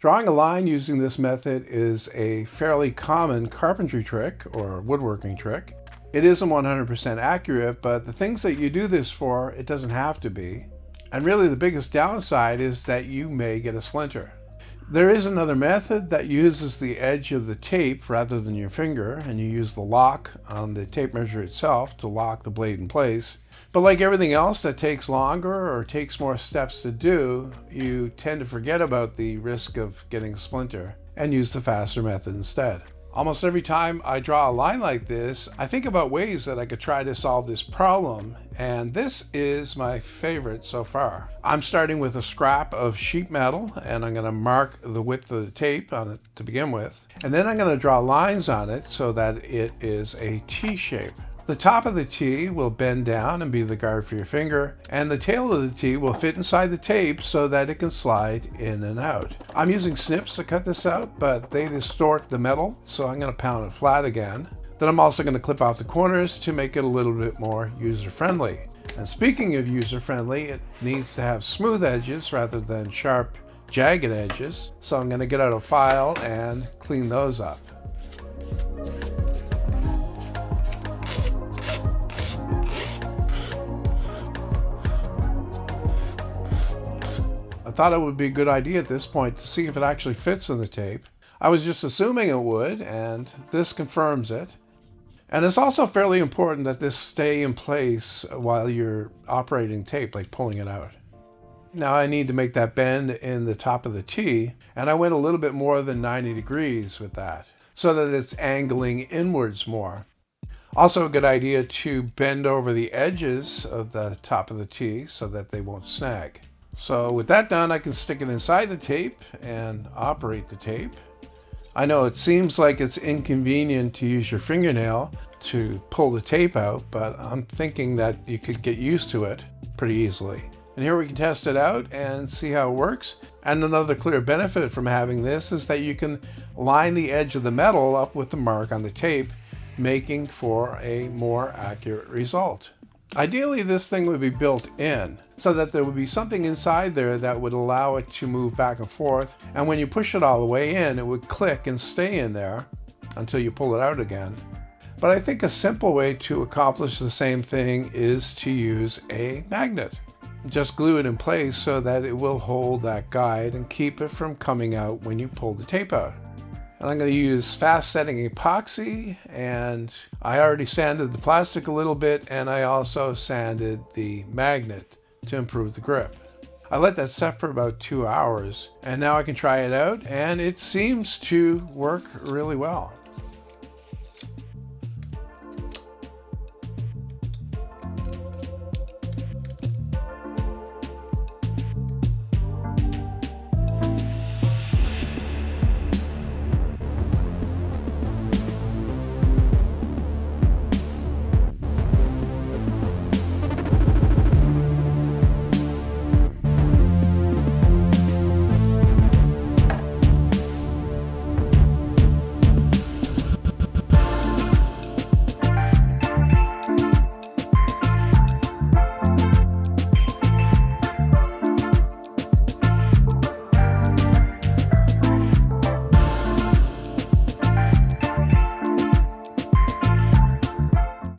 Drawing a line using this method is a fairly common carpentry trick or woodworking trick. It isn't 100% accurate, but the things that you do this for, it doesn't have to be. And really the biggest downside is that you may get a splinter. There is another method that uses the edge of the tape rather than your finger, and you use the lock on the tape measure itself to lock the blade in place. But like everything else that takes longer or takes more steps to do, you tend to forget about the risk of getting a splinter and use the faster method instead. Almost every time I draw a line like this, I think about ways that I could try to solve this problem, and this is my favorite so far. I'm starting with a scrap of sheet metal, and I'm going to mark the width of the tape on it to begin with, and then I'm going to draw lines on it so that it is a T shape. The top of the T will bend down and be the guard for your finger, and the tail of the T will fit inside the tape so that it can slide in and out. I'm using snips to cut this out, but they distort the metal, so I'm going to pound it flat again. Then I'm also going to clip off the corners to make it a little bit more user-friendly. And speaking of user-friendly, it needs to have smooth edges rather than sharp, jagged edges, so I'm going to get out a file and clean those up. I thought it would be a good idea at this point to see if it actually fits in the tape. I was just assuming it would, and this confirms it. And it's also fairly important that this stay in place while you're operating tape, like pulling it out. Now I need to make that bend in the top of the T, and I went a little bit more than 90 degrees with that, so that it's angling inwards more. Also a good idea to bend over the edges of the top of the T so that they won't snag. So with that done, I can stick it inside the tape and operate the tape. I know it seems like it's inconvenient to use your fingernail to pull the tape out, but I'm thinking that you could get used to it pretty easily. And here we can test it out and see how it works. And another clear benefit from having this is that you can line the edge of the metal up with the mark on the tape, making for a more accurate result. Ideally, this thing would be built in so that there would be something inside there that would allow it to move back and forth. And when you push it all the way in, it would click and stay in there until you pull it out again. But I think a simple way to accomplish the same thing is to use a magnet. Just glue it in place so that it will hold that guide and keep it from coming out when you pull the tape out. And I'm going to use fast setting epoxy, and I already sanded the plastic a little bit, and I also sanded the magnet to improve the grip. I let that set for about 2 hours, and now I can try it out, and it seems to work really well.